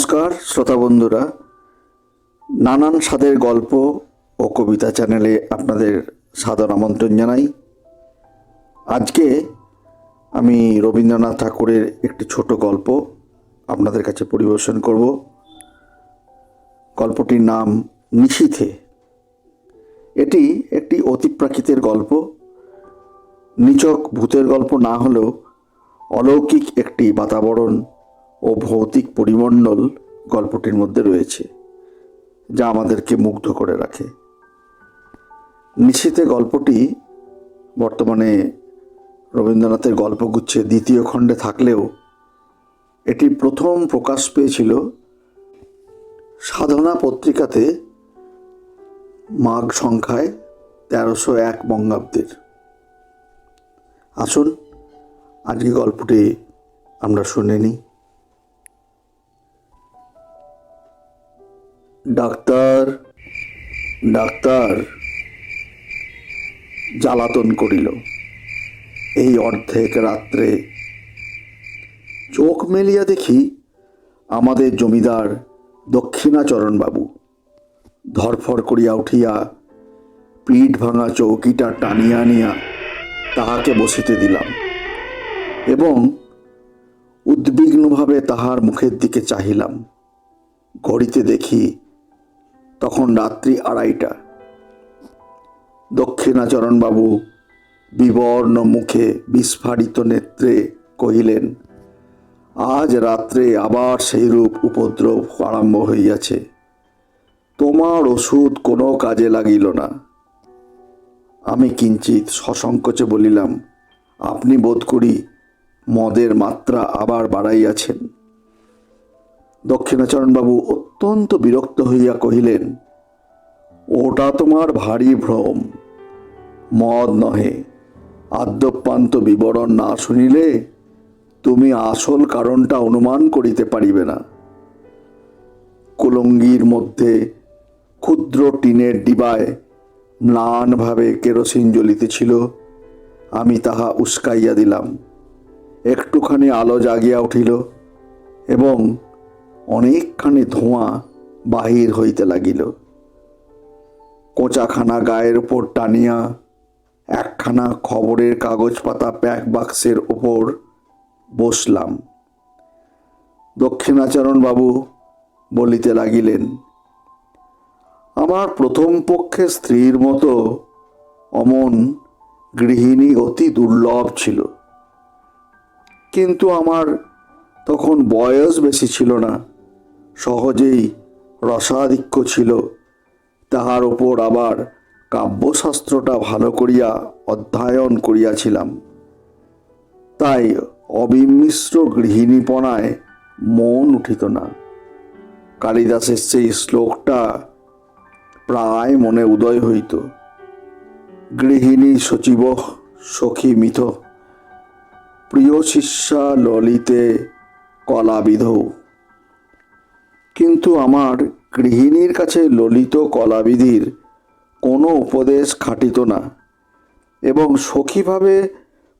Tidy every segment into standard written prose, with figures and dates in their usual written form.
নমস্কার শ্রোতা বন্ধুরা, নানান স্বাদের গল্প ও কবিতা চ্যানেলে আপনাদের সাদর আমন্ত্রণ জানাই। আজকে আমি রবীন্দ্রনাথ ঠাকুরের একটি ছোট গল্প আপনাদের কাছে পরিবেশন করব। গল্পটির নাম নিশীথে। এটি একটি অতিপ্রাকৃতের গল্প। নিছক ভূতের গল্প না হলেও অলৌকিক একটি বাতাবরণ ও ভৌতিক পরিমণ্ডল গল্পটির মধ্যে রয়েছে, যা আমাদেরকে মুগ্ধ করে রাখে। নিশীথে গল্পটি বর্তমানে রবীন্দ্রনাথের গল্পগুচ্ছে দ্বিতীয় খণ্ডে থাকলেও এটি প্রথম প্রকাশ পেয়েছিল সাধনা পত্রিকাতে মাঘ সংখ্যায় 1301 বঙ্গাব্দের। আসুন আজকে গল্পটি আমরা শুনে নিই। ডাক্তার ডাক্তার জ্বালাতন করিল এই অর্ধেক রাত্রে। চোখ মেলিয়া দেখি আমাদের জমিদার দক্ষিণাচরণবাবু ধরফর করিয়া উঠিয়া পিঠ ভাঙা চৌকিটা টানিয়া আনিয়া তাহাকে বসিতে দিলাম এবং উদ্বিগ্নভাবে তাহার মুখের দিকে চাহিলাম। ঘড়িতে দেখি তখন রাত্রি 2:30। দক্ষিণাচরণবাবু বিবর্ণ মুখে বিস্ফারিত নেত্রে কহিলেন, আজ রাত্রে আবার সেইরূপ উপদ্রব আরম্ভ হইয়াছে। তোমার ওষুধ কোনো কাজে লাগিল না। আমি কিঞ্চিত সসংকোচে বলিলাম, আপনি বোধ করি মদের মাত্রা আবার বাড়াইয়াছেন। দক্ষিণাচরণবাবু অত্যন্ত বিরক্ত হইয়া কহিলেন, ওটা তোমার ভারী ভ্রম, মদ নহে। আদ্যপান্ত বিবরণ না শুনিলে তুমি আসল কারণটা অনুমান করিতে পারিবে না। কুলঙ্গির মধ্যে ক্ষুদ্র টিনের ডিবায় ম্লানভাবে কেরোসিন জ্বলিতেছিল। আমি তাহা উস্কাইয়া দিলাম। একটুখানি আলো জাগিয়া উঠিল এবং অনেকখানি ধোঁয়া বাহির হইতে লাগিল। কোঁচাখানা গায়ের উপর টানিয়া একখানা খবরের কাগজ পাতা প্যাক বাক্সের ওপর বসলাম। দক্ষিণাচরণবাবু বলিতে লাগিলেন, আমার প্রথম পক্ষে স্ত্রীর মতো অমন গৃহিণী অতি দুর্লভ ছিল, কিন্তু আমার তখন বয়স বেশি ছিল না, সহজেই রসাধিক্য ছিল। তাহার ওপর আবার কাব্যশাস্ত্রটা ভালো করিয়া অধ্যয়ন করিয়াছিলাম, তাই অবিমিশ্র গৃহিণীপনায় মন উঠিত না। কালিদাসের সেই শ্লোকটা প্রায় মনে উদয় হইত, গৃহিণী সচিব সখী মিথ, প্রিয় শিষ্যা ললিতে কলাবিধৌ। কিন্তু আমার গৃহিণীর কাছে ললিত কলাবিধির কোনো উপদেশ খাটিত না এবং সখীভাবে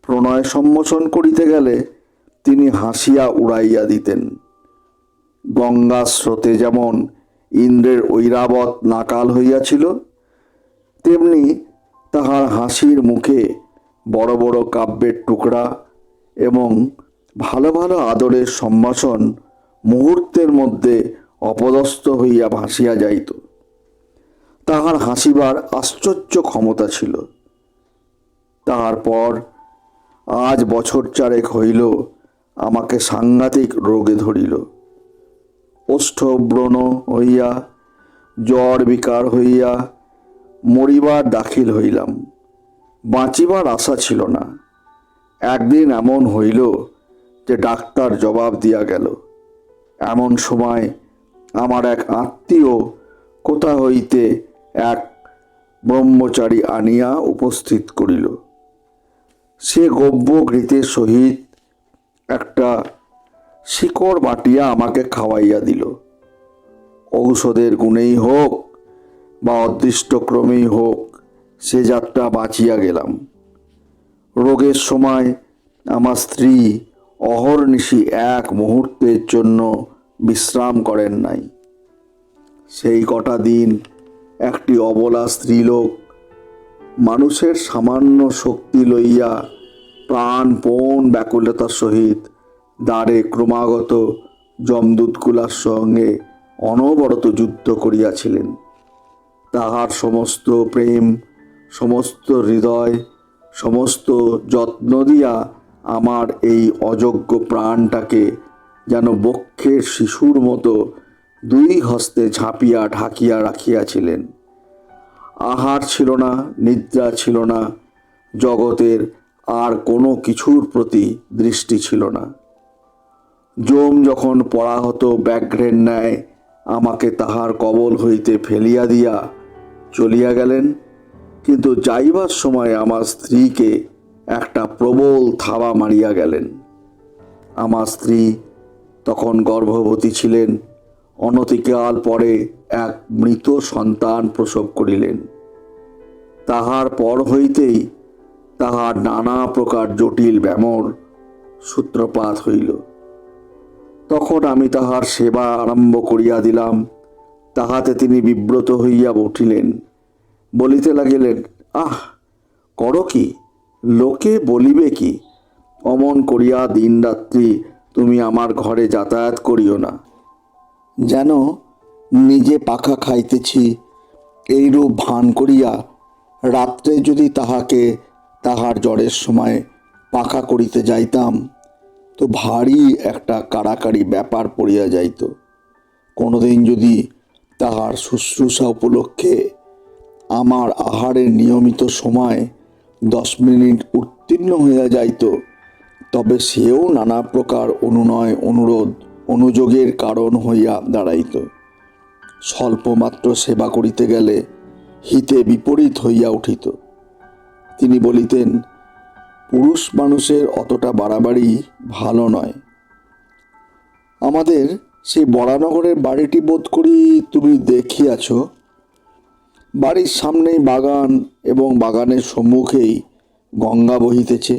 প্রণয় সম্মোচন করিতে গেলে তিনি হাসিয়া উড়াইয়া দিতেন। গঙ্গা স্রোতে যেমন ইন্দ্রের ঐরাবত নাকাল হইয়াছিল, তেমনি তাহার হাসির মুখে বড় বড় কাব্যের টুকরা এবং ভালো ভালো আদরের সম্ভাষণ মুহূর্তের মধ্যে অপদস্থ হইয়া ভাসিয়া যাইত। তাহার হাসিবার আশ্চর্য ক্ষমতা ছিল। তারপর আজ বছর 4 হইল আমাকে সাংঘাতিক রোগে ধরিল। ওষ্ঠব্রণ হইয়া জ্বর বিকার হইয়া মরিবার দাখিল হইলাম। বাঁচিবার আশা ছিল না। একদিন এমন হইল যে ডাক্তার জবাব দিয়া গেল। এমন সময় আমার এক আত্মীয় কোথা হইতে এক ব্রহ্মচারী আনিয়া উপস্থিত করিল। সে গব্য ঘৃতের সহিত একটা শিকড় বাটিয়া আমাকে খাওয়াইয়া দিল। ঔষধের গুণেই হোক বা অদৃষ্টক্রমেই হোক, সে যাত্রা বাঁচিয়া গেলাম। রোগের সময় আমার স্ত্রী অহর্নিশি এক মুহূর্তের জন্য বিশ্রাম করেন নাই। সেই কটা দিন একটি অবলা স্ত্রীলোক মানুষের সামান্য শক্তি লইয়া প্রাণপণ ব্যাকুলতার সহিত দ্বারে ক্রমাগত যমদূতগুলার সঙ্গে অনবরত যুদ্ধ করিয়াছিলেন। তাহার সমস্ত প্রেম, সমস্ত হৃদয়, সমস্ত যত্ন দিয়া আমার এই অযোগ্য প্রাণটাকে যেন বক্ষের শিশুর মতো দুই হস্তে ঝাঁপিয়া ঢাকিয়া রাখিয়াছিলেন। আহার ছিল না, নিদ্রা ছিল না, জগতের আর কোনো কিছুর প্রতি দৃষ্টি ছিল না। যম যখন পরাহত ব্যাঘ্রের ন্যায় আমাকে তাহার কবল হইতে ফেলিয়া দিয়া চলিয়া গেলেন, কিন্তু যাইবার সময় আমার স্ত্রীকে একটা প্রবল থাবা মারিয়া গেলেন। আমার স্ত্রী তখন গর্ভবতী ছিলেন, অনতিকাল পরে এক মৃত সন্তান প্রসব করিলেন। তাহার পর হইতেই তাহার নানা প্রকার জটিল ব্যামোর সূত্রপাত হইল। তখন আমি তাহার সেবা আরম্ভ করিয়া দিলাম। তাহাতে তিনি বিব্রত হইয়া উঠিলেন, বলিতে লাগিলেন, আহ, করো কি, লোকে বলিবে কি? অমন করিয়া দিন রাত্রি তুমি আমার ঘরে যাতায়াত করিও না। যেন নিজে পাখা খাইতেছি এইরূপ ভান করিয়া রাত্রে যদি তাহাকে তাহার জ্বরের সময় পাখা করিতে যাইতাম তো ভারী একটা কাড়াকাড়ি ব্যাপার পড়িয়া যাইত। কোনোদিন যদি তাহার শুশ্রূষা উপলক্ষে আমার আহারের নিয়মিত সময় 10 মিনিট উত্তীর্ণ হইয়া যাইত, তবে সেও নানা প্রকার অনুনয় অনুরোধ অনুযোগের কারণ হইয়া দাঁড়াইত। স্বল্পমাত্র সেবা করিতে গেলে হিতে বিপরীত হইয়া উঠিত। তিনি বলিতেন, পুরুষ মানুষের অতটা বাড়াবাড়ি ভালো নয়। আমাদের সেই বরানগরের বাড়িটি বোধ করি তুমি দেখিয়াছ। বাড়ির সামনেই বাগান এবং বাগানের সম্মুখেই গঙ্গা বহিতেছে।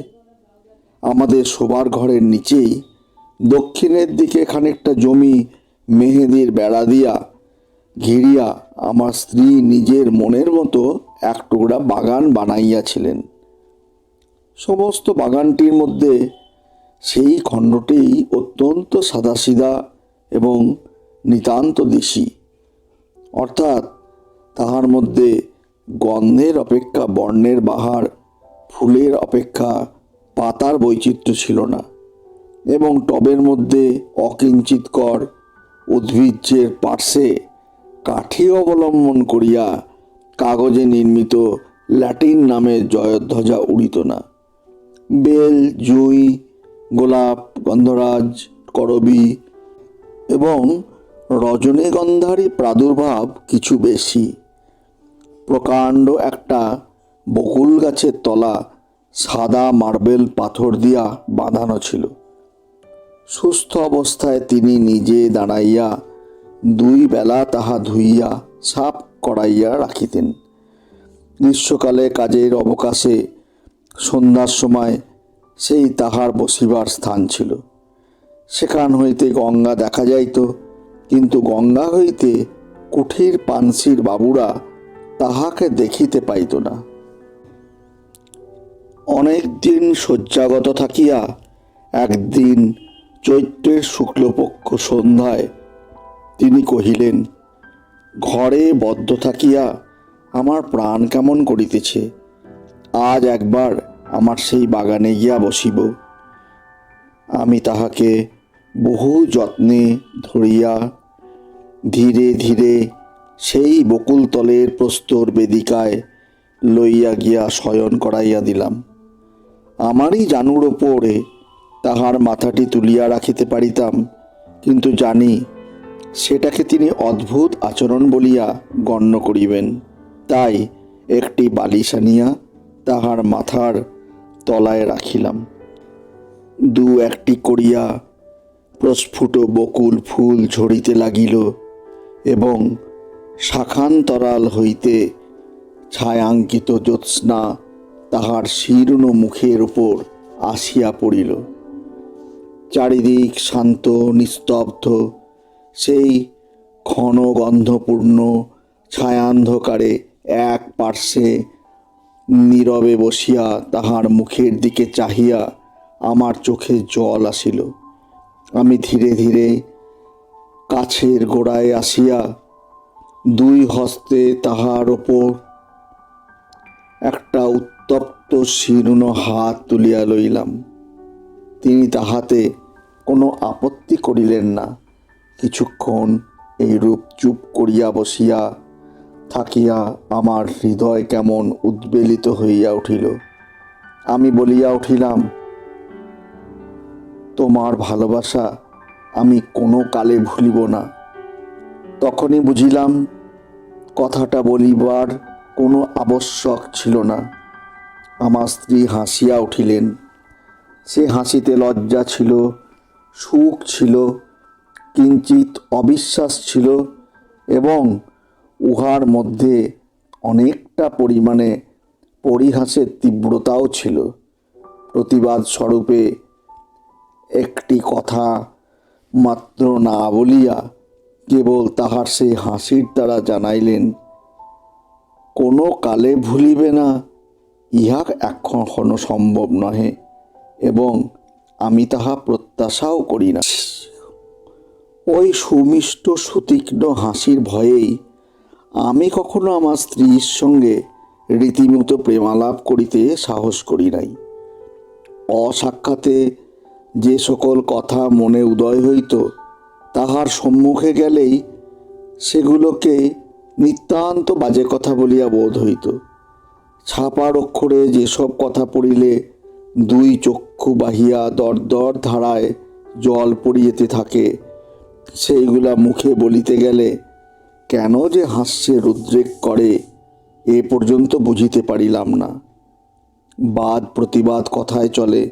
আমাদের শোবার ঘরের নিচেই দক্ষিণের দিকে খানিকটা জমি মেহেদির বেড়া দিয়া ঘিরিয়া আমার স্ত্রী নিজের মনের মতো এক টুকরা বাগান বানাইয়াছিলেন। সমস্ত বাগানটির মধ্যে সেই খণ্ডটি অত্যন্ত সাদাসিধা এবং নিতান্ত দেশি, অর্থাৎ তাহার মধ্যে গন্ধের অপেক্ষা বর্ণের বাহার, ফুলের অপেক্ষা পাতার বৈচিত্র্য ছিল না, এবং টবের মধ্যে অকিঞ্চিৎকর উদ্ভিজ্জের পার্শ্বে কাঠি অবলম্বন করিয়া কাগজে নির্মিত ল্যাটিন নামের জয়ধ্বজা উড়িত না। বেল, জুঁই, গোলাপ, গন্ধরাজ, করবী এবং রজনীগন্ধারই প্রাদুর্ভাব কিছু বেশি। প্রকাণ্ড একটা বকুল গাছের তলা সাদা মার্বেল পাথর দিয়া বাঁধানো ছিল। সুস্থ অবস্থায় তিনি নিজে দাঁড়াইয়া 2 বেলা তাহা ধুইয়া সাফ করাইয়া রাখিতেন। গ্রীষ্মকালে কাজের অবকাশে সন্ধ্যার সময় সেই তাহার বসিবার স্থান ছিল। সেখান হইতে গঙ্গা দেখা যাইত, কিন্তু গঙ্গা হইতে কুঠির পানসির বাবুরা তাহাকে দেখিতে পাইত না। অনেক দিন শয্যাগত থাকিয়া একদিন চৈত্রের শুক্লপক্ষ সন্ধ্যায় তিনি কহিলেন, ঘরে বদ্ধ থাকিয়া আমার প্রাণ কেমন করিতেছে, আজ একবার আমার সেই বাগানে গিয়া বসিব। আমি তাহাকে বহু যত্নে ধরিয়া ধীরে ধীরে সেই বকুলতলের প্রস্তর বেদিকায় লইয়া গিয়া শয়ন করাইয়া দিলাম। আমারই জানুর ওপরে তাহার মাথাটি তুলিয়া রাখিতে পারিতাম, কিন্তু জানি সেটাকে তিনি অদ্ভুত আচরণ বলিয়া গণ্য করিবেন। তাই একটি বালিশ আনিয়া তাহার মাথার তলায় রাখিলাম। 2-1টি করিয়া প্রস্ফুট বকুল ফুল ঝরিতে লাগিল এবং শাখান্তরাল হইতে ছায়াঙ্কিত জ্যোৎস্না তাহার শীর্ণ মুখের উপর আসিয়া পড়িল। চারিদিক শান্ত নিস্তব্ধ, সেই ঘন গন্ধপূর্ণ ছায়ান্ধকারে এক পার্শ্বে নীরবে বসিয়া তাহার মুখের দিকে চাহিয়া আমার চোখে জল আসিল। আমি ধীরে ধীরে কাছের গোড়ায় আসিয়া দুই হস্তে তাহার ওপর একটা উত্তপ্ত শীর্ণ হাত তুলিয়া লইলাম। তিনি তাহাতে কোনো আপত্তি করিলেন না। কিছুক্ষণ এইরূপ চুপ করিয়া বসিয়া থাকিয়া আমার হৃদয় কেমন উদ্বেলিত হইয়া উঠিল। আমি বলিয়া উঠিলাম, তোমার ভালোবাসা আমি কোনো কালে ভুলিব না। তখনই বুঝিলাম কথাটা বলিবার কোনো আবশ্যক ছিল না। আমার স্ত্রী হাসিয়া উঠিলেন। সে হাসিতে লজ্জা ছিল, সুখ ছিল, কিঞ্চিত অবিশ্বাস ছিল এবং উহার মধ্যে অনেকটা পরিমাণে পরিহাসের তীব্রতাও ছিল। প্রতিবাদ স্বরূপে একটি কথা মাত্র না বলিয়া কেবল তাহার সেই হাসির দ্বারা জানাইলেন, কোনো কালে ভুলিবে না ইহা এখনো সম্ভব নহে এবং আমি তাহা প্রত্যাশাও করি না। ওই সুমিষ্ট সুতীক্ষ্ণ হাসির ভয়েই আমি কখনো আমার স্ত্রীর সঙ্গে রীতিমতো প্রেমালাপ করিতে সাহস করি নাই। অসাক্ষাতে যে সকল কথা মনে উদয় হইত তাহার সম্মুখে গেলেই সেগুলোকে নিতান্ত বাজে কথা বলিয়া বোধ হইত। ছাপার অক্ষরে যেসব কথা পড়িলে দুই চক্ষু বাহিয়া দরদর ধারায় জল পড়িয়েতে থাকে, সেইগুলা মুখে বলিতে গেলে কেন যে হাস্যের উদ্রেক করে এ পর্যন্ত বুঝিতে পারিলাম না। বাদ প্রতিবাদ কথায় চলে,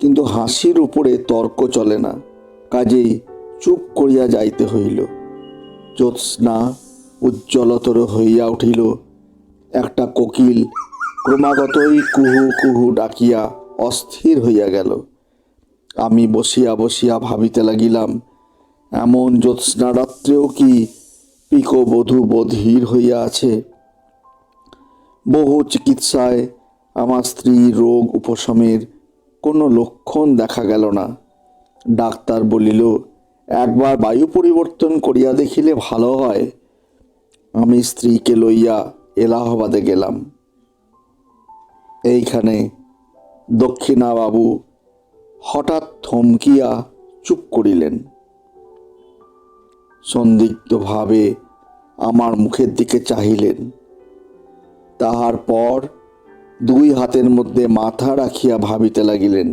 কিন্তু হাসির উপরে তর্ক চলে না। কাজেই চুপ করিয়া যাইতে হইল। জ্যোৎস্না উজ্জ্বলতর হইয়া উঠিল। একটা কোকিল ক্রমাগতই কুহু কুহু ডাকিয়া অস্থির হইয়া গেল। আমি বসিয়া বসিয়া ভাবিতে লাগিলাম, এমন জ্যোৎস্না রাত্রেও কি পিকবধূ বধির হইয়া আছে। বহু চিকিৎসায় আমার স্ত্রীর রোগ উপশমের কোনো লক্ষণ দেখা গেল না। ডাক্তার বলিল, একবার বায়ু পরিবর্তন করিয়া দেখিলে ভালো হয়। আমি স্ত্রীকে লইয়া এলাহাবাদে গেলাম। এইখানে দক্ষিণাবাবু হঠাৎ থমকিয়া চুপ করিলেন। সন্দিগ্ধভাবে আমার মুখের দিকে চাহিলেন। তাহার পর দুই হাতের মধ্যে মাথা রাখিয়া ভাবিতে লাগিলেন।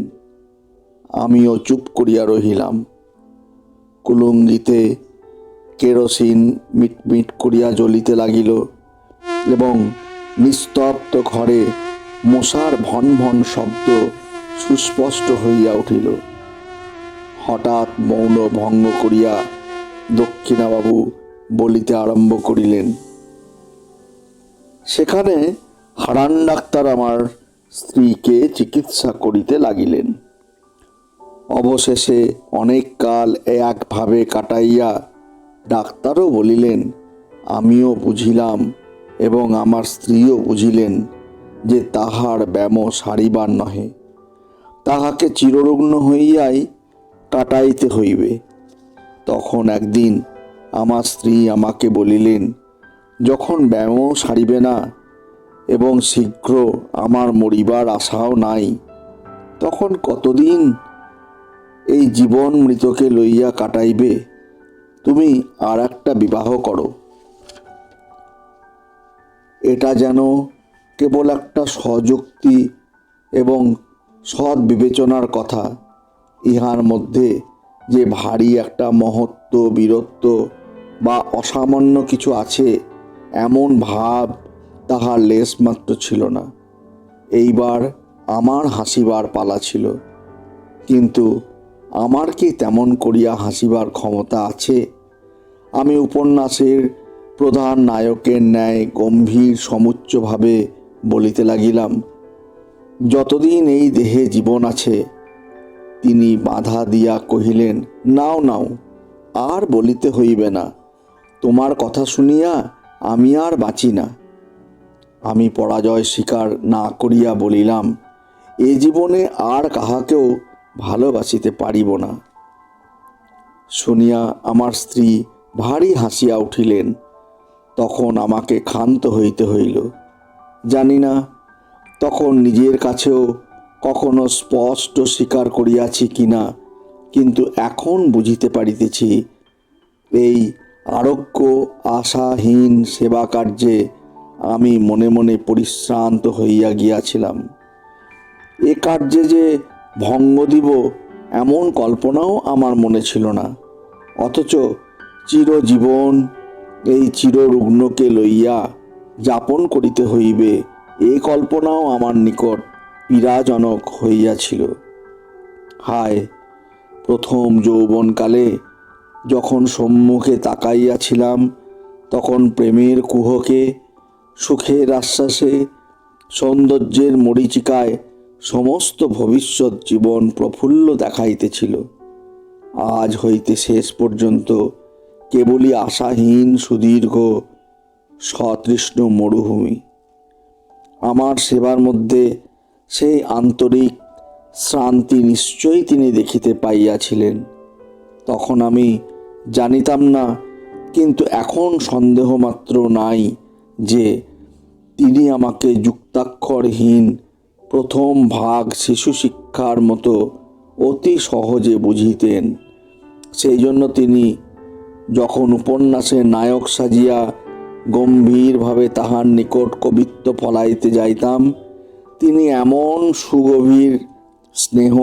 আমিও চুপ করিয়া রহিলাম। কুলুঙ্গিতে কেরোসিন মিটমিট করিয়া জ্বলিতে লাগিল এবং নিস্তব্ধ ঘরে মশার ভন ভন শব্দ সুস্পষ্ট হইয়া উঠিল। হঠাৎ মৌন ভঙ্গ করিয়া দক্ষিণাবাবু বলিতে আরম্ভ করিলেন। সেখানে হারান ডাক্তার আমার স্ত্রীকে চিকিৎসা করিতে লাগিলেন। অবশেষে অনেক কাল একভাবে কাটাইয়া ডাক্তারও বলিলেন, আমিও বুঝিলাম এবং আমার স্ত্রীও বুঝিলেন যে তাহার ব্যাম সারিবার নহে, তাহাকে চিররুগ্ন হইয়াই কাটাইতে হইবে। তখন একদিন আমার স্ত্রী আমাকে বলিলেন, যখন ব্যাম সারিবে না এবং শীঘ্র আমার মরিবার আশাও নাই, তখন কতদিন এই জীবন মৃতকে লইয়া কাটাইবে? তুমি আর একটা বিবাহ করো। এটা যেন কেবল একটা সযুক্তি এবং সৎ বিবেচনার কথা। ইহার মধ্যে যে ভারী একটা মহত্ব, বীরত্ব বা অসামান্য কিছু আছে এমন ভাব তাহার লেশমাত্র ছিল না। এইবার আমার হাসিবার পালা ছিল, কিন্তু আমার কি তেমন করিয়া হাসিবার ক্ষমতা আছে? আমি উপন্যাসের প্রধান নায়কের ন্যায় গম্ভীর সমুচ্চভাবে বলিতে লাগিলাম, যতদিন এই দেহে জীবন আছে। তিনি বাধা দিয়া কহিলেন, নাও নাও, আর বলিতে হইবে না, তোমার কথা শুনিয়া আমি আর বাঁচি না। আমি পরাজয় স্বীকার না করিয়া বলিলাম, এ জীবনে আর কাহাকেও ভালোবাসিতে পারিব না। শুনিয়া আমার স্ত্রী ভারী হাসিয়া উঠিলেন। তখন আমাকে ক্ষান্ত হইতে হইল। জানি না তখন নিজের কাছেও কখনো স্পষ্ট স্বীকার করিয়াছি কিনা, কিন্তু এখন বুঝিতে পারিতেছি এই আরোগ্য আশাহীন সেবা কার্যে আমি মনে মনে পরিশ্রান্ত হইয়া গিয়াছিলাম। এ কার্যে যে ভঙ্গ দিব এমন কল্পনাও আমার মনে ছিল না। অথচ চিরজীবন এই চিররুগ্নকে লইয়া যাপন করিতে হইবে এই কল্পনাও আমার নিকট পীড়াজনক হইয়াছিল। হায়, প্রথম যৌবনকালে যখন সম্মুখে তাকাইয়াছিলাম, তখন প্রেমের কুহকে, সুখের আশ্বাসে, সৌন্দর্যের মরীচিকায় সমস্ত ভবিষ্যৎ জীবন প্রফুল্ল দেখাইতেছিল। আজ হইতে শেষ পর্যন্ত কেবলই আশাহীন সুদীর্ঘ সতৃষ্ণ মরুভূমি। আমার সেবার মধ্যে সেই আন্তরিক শ্রান্তি নিশ্চয়ই তিনি দেখিতে পাইয়াছিলেন। তখন আমি জানিতাম না, কিন্তু এখন সন্দেহ মাত্র নাই যে তিনি আমাকে যুক্তাক্ষরহীন প্রথম ভাগ শিশু শিক্ষার মতো অতি সহজে বুঝিতেন। সেই জন্য তিনি যখন উপন্যাসের নায়ক সাজিয়া গম্ভীরভাবে তাহার নিকট কবিত্ব ফলাইতে যাইতাম, তিনি এমন সুগভীর স্নেহ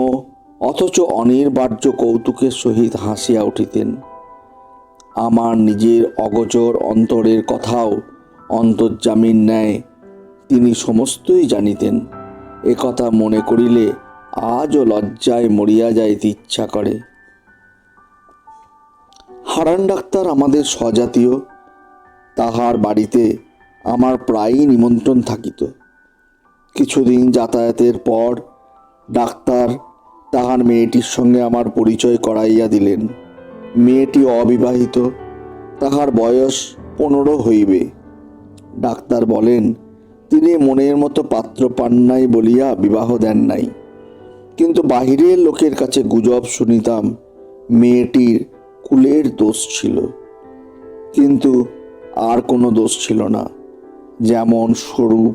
অথচ অনির্বার্য কৌতুকের সহিত হাসিয়া উঠিতেন। আমার নিজের অগোচর অন্তরের কথাও অন্তর্যামীর ন্যায় তিনি সমস্তই জানিতেন। একথা মনে করিলে আজও লজ্জায় মরিয়া যাইতে ইচ্ছা করে। হারান ডাক্তার আমাদের স্বজাতীয়। তাহার বাড়িতে আমার প্রায়ই নিমন্ত্রণ থাকিত। কিছুদিন যাতায়াতের পর ডাক্তার তাহার মেয়েটির সঙ্গে আমার পরিচয় করাইয়া দিলেন। মেয়েটি অবিবাহিত, তাহার বয়স 15 হইবে। ডাক্তার বলেন, তিনি মনের মতো পাত্র পান নাই বলিয়া বিবাহ দেন নাই। কিন্তু বাহিরের লোকের কাছে গুজব শুনিতাম মেয়েটির কুলের দোষ ছিল, কিন্তু আর কোনো দোষ ছিল না। যেমন স্বরূপ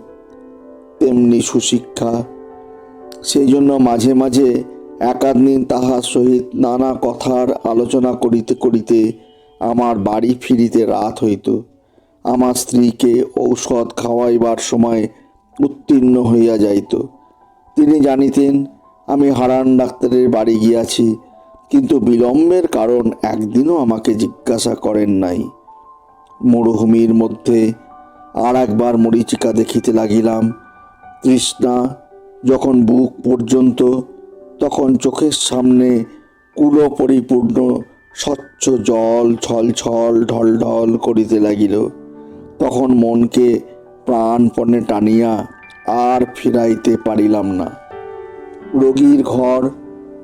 তেমনি সুশিক্ষা। সেই জন্য মাঝে মাঝে একাদিন তাহার সহিত নানা কথার আলোচনা করিতে করিতে আমার বাড়ি ফিরিতে রাত হইত। আমার স্ত্রীকে ঔষধ খাওয়াইবার সময় উত্তীর্ণ হইয়া যাইত। তিনি জানিতেন আমি হারান ডাক্তারের বাড়ি গিয়াছি, কিন্তু বিলম্বের কারণ একদিনও আমাকে জিজ্ঞাসা করেন নাই। মরুভূমির মধ্যে আর একবার মরীচিকা দেখিতে লাগিলাম। তৃষ্ণা যখন বুক পর্যন্ত, তখন চোখের সামনে কুলো পরিপূর্ণ স্বচ্ছ জল ছলছল ঢলঢল করিতে লাগিল। তখন মনকে প্রাণপণে টানিয়া আর ফিরাইতে পারিলাম না। রোগীর ঘর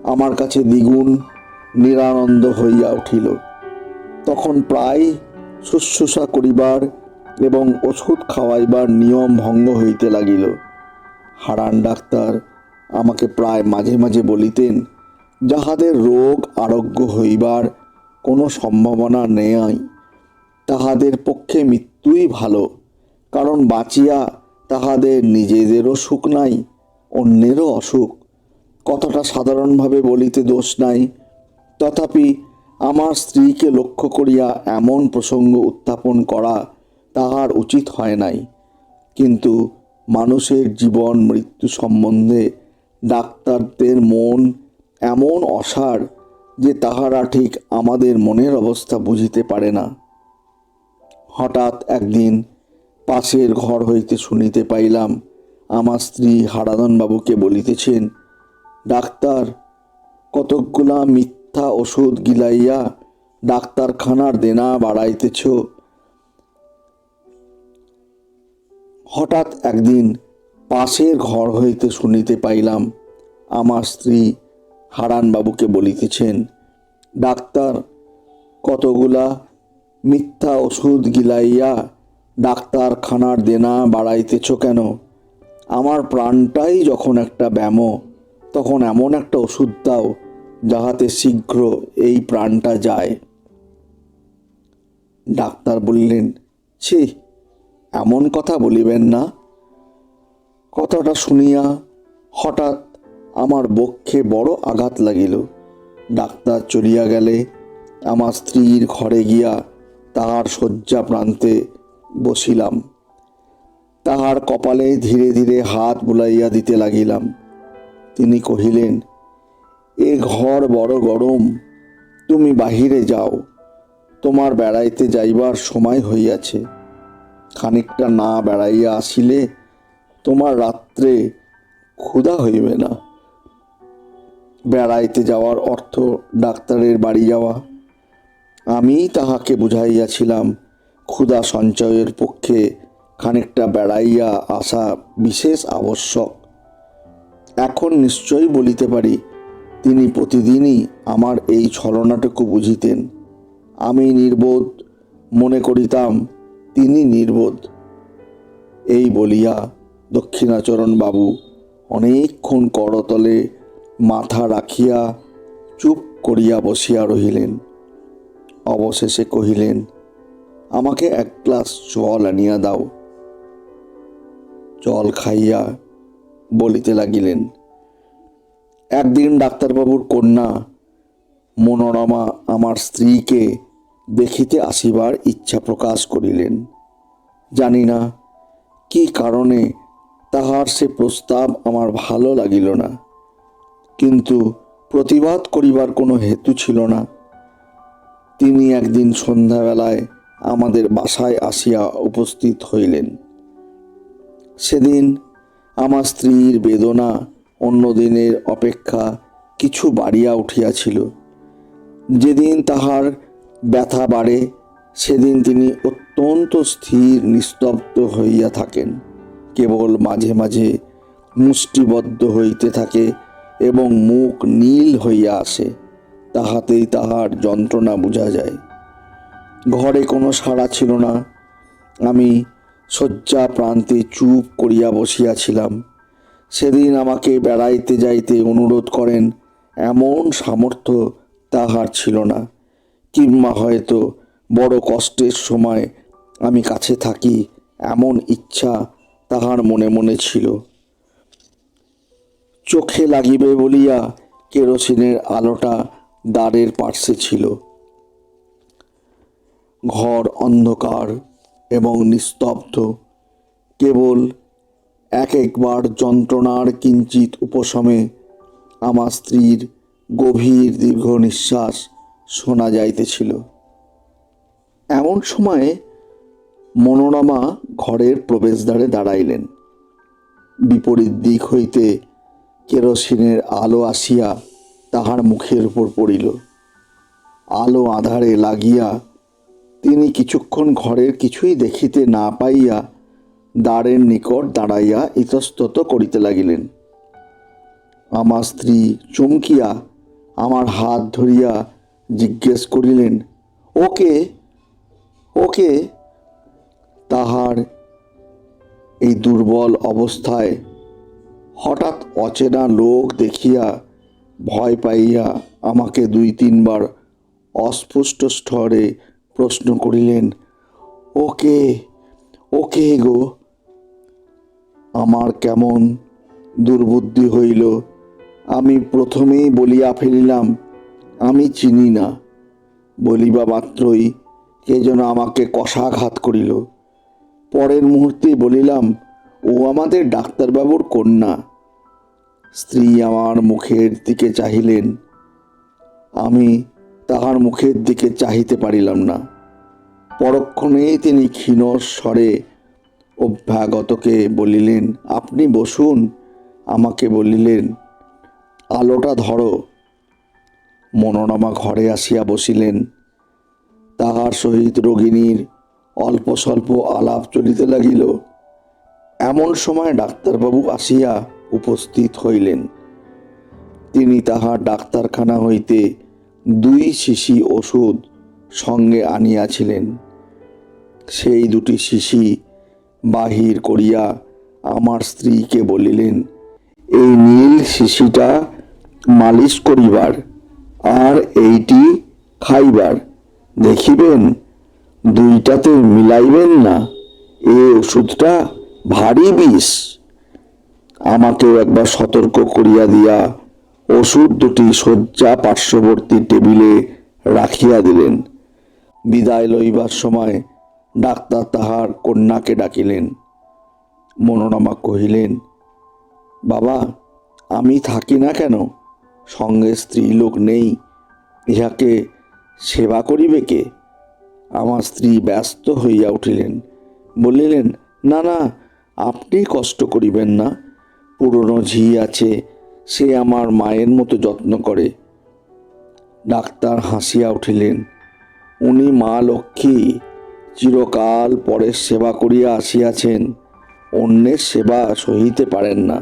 আমার কাছে দ্বিগুণ নিরানন্দ হইয়া উঠিল। তখন প্রায় শুশ্রূষা করিবার এবং ওষুধ খাওয়াইবার নিয়ম ভঙ্গ হইতে লাগিল। হারান ডাক্তার আমাকে প্রায় মাঝে মাঝে বলিতেন, যাহাদের রোগ আরোগ্য হইবার কোনো সম্ভাবনা নেই, তাহাদের পক্ষে মৃত্যুই ভালো, কারণ বাঁচিয়া তাহাদের নিজেদেরও সুখ নাই, অন্যেরও অসুখ। কথাটা সাধারণভাবে বলিতে দোষ নাই, তথাপি আমার স্ত্রীকে লক্ষ্য করিয়া এমন প্রসঙ্গ উত্থাপন করা তাহার উচিত হয় নাই। কিন্তু মানুষের জীবন মৃত্যু সম্বন্ধে ডাক্তারদের মন এমন অসাড় যে তাহারা ঠিক আমাদের মনের অবস্থা বুঝিতে পারে না। হঠাৎ একদিন পাশের ঘর হইতে শুনিতে পাইলাম আমার স্ত্রী হারাধনবাবুকে বলিতেছেন, ডাক্তার, কতকগুলা মিথ্যা ওষুধ গিলাইয়া ডাক্তারখানার দেনা বাড়াইতেছ। হঠাৎ একদিন পাশের ঘর হইতে শুনিতে পাইলাম আমার স্ত্রী হারানবাবুকে বলিতেছেন, ডাক্তার, কতগুলা মিথ্যা ওষুধ গিলাইয়া ডাক্তারখানার দেনা বাড়াইতেছ কেন? আমার প্রাণটাই যখন একটা ব্যামো, তখন এমন একটা ওষুধ দাও যাহাতে শীঘ্র এই প্রাণটা যায়। ডাক্তার বললেন, ছি, এমন কথা বলিবেন না। কথাটা শুনিয়া হঠাৎ আমার বক্ষে বড় আঘাত লাগিল। ডাক্তার চলিয়া গেলে আমার স্ত্রীর ঘরে গিয়া তাহার শয্যা প্রান্তে বসিলাম। তাহার কপালে ধীরে ধীরে হাত বুলাইয়া দিতে লাগিলাম। তিনি কহিলেন, এ ঘর বড় গরম, তুমি বাহিরে যাও, তোমার বেড়াইতে যাইবার সময় হইয়াছে। খানিকটা না বেড়াইয়া আসিলে তোমার রাত্রে ক্ষুধা হইবে না। বেড়াইতে যাওয়ার অর্থ ডাক্তারের বাড়ি যাওয়া। আমি তাহাকে বুঝাইয়াছিলাম ক্ষুধা সঞ্চয়ের পক্ষে খানিকটা বেড়াইয়া আসা বিশেষ আবশ্যক। এখন নিশ্চয়ই বলিতে পারি তিনি প্রতিদিনই আমার এই ছলনাটুকু বুঝিতেন। আমি নির্বোধ মনে করিতাম, তিনি নির্বোধ। এই বলিয়া দক্ষিণাচরণ বাবু অনেকক্ষণ করতলে মাথা রাখিয়া চুপ করিয়া বসিয়া রহিলেন। অবশেষে কহিলেন, আমাকে এক গ্লাস জল আনিয়া দাও। জল খাইয়া বলিতে লাগিলেন, একদিন ডাক্তারবাবুর কন্যা মনোরমা আমার স্ত্রীকে দেখিতে আসিবার ইচ্ছা প্রকাশ করিলেন। জানি না কি কারণে তাহার সে প্রস্তাব আমার ভালো লাগিল না, কিন্তু প্রতিবাদ করিবার কোনো হেতু ছিল না। তিনি একদিন সন্ধ্যাবেলায় আমাদের বাসায় আসিয়া উপস্থিত হইলেন। সেদিন আমার স্ত্রীর বেদনা অন্য দিনের অপেক্ষা কিছু বাড়িয়া উঠিয়াছিল। যেদিন তাহার ব্যথা বাড়ে সেদিন তিনি অত্যন্ত স্থির নিস্তব্ধ হইয়া থাকেন। কেবল মাঝে মাঝে মুষ্টিবদ্ধ হইতে থাকে এবং মুখ নীল হইয়া আসে। তাহাতেই তাহার যন্ত্রণা বোঝা যায়। ঘরে কোনো সাড়া ছিল না। আমি শয্যা প্রান্তে চুপ করিয়া বসিয়াছিলাম। সেদিন আমাকে বেড়াইতে যাইতে অনুরোধ করেন এমন সামর্থ্য তাহার ছিল না, কিংবা হয়তো বড় কষ্টের সময় আমি কাছে থাকি এমন ইচ্ছা তাহার মনে মনে ছিল। চোখে লাগিবে বলিয়া কেরোসিনের আলোটা দ্বারের পার্শ্বে ছিল। ঘর অন্ধকার এবং নিস্তব্ধ। কেবল এক একবার যন্ত্রণার কিঞ্চিত উপশমে আমার স্ত্রীর গভীর দীর্ঘ নিঃশ্বাস শোনা যাইতেছিল। এমন সময়ে মনোরমা ঘরের প্রবেশদ্বারে দাঁড়াইলেন। বিপরীত দিক হইতে কেরোসিনের আলো আসিয়া তাহার মুখের উপর পড়িল। আলো আঁধারে লাগিয়া তিনি কিছুক্ষণ ঘরের কিছুই দেখিতে না পাইয়া দ্বারের নিকট দাঁড়াইয়া ইতস্তত করিতে লাগিলেন। আমার স্ত্রী চমকিয়া আমার হাত ধরিয়া জিজ্ঞেস করিলেন, ওকে ওকে? তাহার এই দুর্বল অবস্থায় হঠাৎ অচেনা লোক দেখিয়া ভয় পাইয়া আমাকে 2-3 বার অস্পষ্ট স্তরে প্রশ্ন করিলেন, ওকে ওকে গো? আমার কেমন দুর্বুদ্ধি হইল। আমি প্রথমেই বলিয়া ফেলিলাম, আমি চিনি না। বলিবা মাত্রই কে যেন আমাকে কষাঘাত করিল। পরের মুহূর্তে বলিলাম, ও আমাদের ডাক্তারবাবুর কন্যা। স্ত্রী আমার মুখের দিকে চাহিলেন। আমি তাহার মুখের দিকে চাহিতে পারিলাম না। পরক্ষণেই তিনি ক্ষীণ স্বরে অভ্যাগতকে বলিলেন, আপনি বসুন। আমাকে বলিলেন, আলোটা ধরো। মনোরমা ঘরে আসিয়া বসিলেন। তাহার সহিত রোগিণীর অল্প স্বল্প আলাপ চলিতে লাগিল। এমন সময় ডাক্তারবাবু আসিয়া উপস্থিত হইলেন। তিনি তাহার ডাক্তারখানা হইতে 2 শিশি ওষুধ সঙ্গে আনিয়াছিলেন। সেই দুটি শিশি বাহির করিয়া আমার স্ত্রীকে বলিলেন, এই নীল শিশিটা মালিশ করিবার, আর এইটি খাইবার। দেখিবেন দুইটাতে মিলাইবেন না, এ ওষুধটা ভারী বিষ। আমাকেও একবার সতর্ক করিয়া দিয়া ওষুধ দুটি শয্যা পার্শ্ববর্তী টেবিলে রাখিয়া দিলেন। বিদায় লইবার সময় ডাক্তার তাহার কন্যাকে ডাকিলেন। মনোরমা কহিলেন, বাবা, আমি থাকি না কেন? সঙ্গে স্ত্রীলোক নেই, ইহাকে সেবা করিবে কে? আমার স্ত্রী ব্যস্ত হইয়া উঠিলেন, বলিলেন, না না, আপনি কষ্ট করিবেন না। পুরনো ঝি আছে, সে আমার মায়ের মতো যত্ন করে। ডাক্তার হাসিয়া উঠিলেন, উনি মা লক্ষ্মী, চিরকাল পরের সেবা করিয়া আসিয়াছেন, অন্যের সেবা সহিতে পারেন না।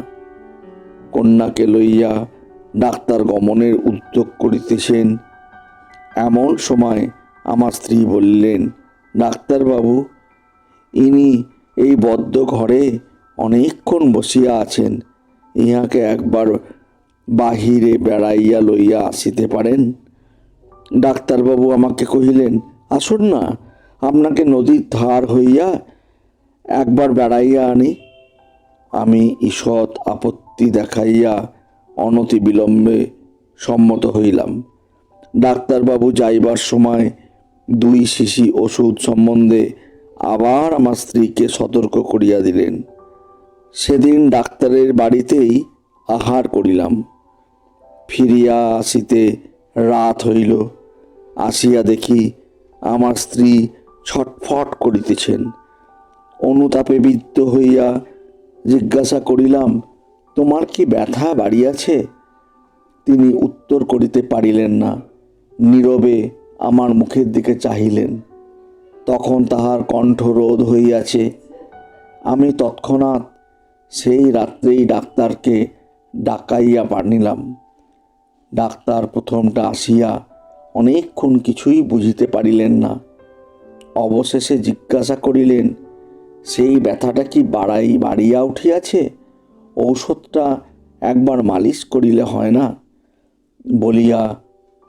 কন্যাকে লইয়া ডাক্তার গমনের উদ্যোগ করিতেছেন। এমন সময় আমার স্ত্রী বললেন, ডাক্তারবাবু, ইনি এই বদ্ধ ঘরে অনেকক্ষণ বসিয়া আছেন, ইহাকে একবার বাহিরে বেড়াইয়া লইয়া আসিতে পারেন? ডাক্তারবাবু আমাকে কহিলেন, আসুন না, আপনাকে নদীর ধার হইয়া একবার বেড়াইয়া আনি। আমি ঈষৎ আপত্তি দেখাইয়া অনতি বিলম্বে সম্মত হইলাম। ডাক্তারবাবু যাইবার সময় দুই শিশি ওষুধ সম্বন্ধে আবার আমার স্ত্রীকে সতর্ক করিয়া দিলেন। সেদিন ডাক্তারের বাড়িতেই আহার করিলাম। ফিরিয়া আসিতে রাত হইল। আসিয়া দেখি আমার স্ত্রী ছটফট করিতেছেন। অনুতাপে বিদ্ধ হইয়া জিজ্ঞাসা করিলাম, তোমার কি ব্যথা বাড়িয়াছে? তিনি উত্তর করিতে পারিলেন না, নীরবে আমার মুখের দিকে চাহিলেন। তখন তাহার কণ্ঠ রোধ হইয়াছে। আমি তৎক্ষণাৎ সেই রাত্রেই ডাক্তারকে ডাকাইয়া পাঠাইলাম। ডাক্তার প্রথমটা আসিয়া অনেকক্ষণ কিছুই বুঝিতে পারিলেন না। অবশেষে জিজ্ঞাসা করিলেন, সেই ব্যথাটা কি বাড়িয়া উঠিয়াছে? ঔষধটা একবার মালিশ করিলে হয় না? বলিয়া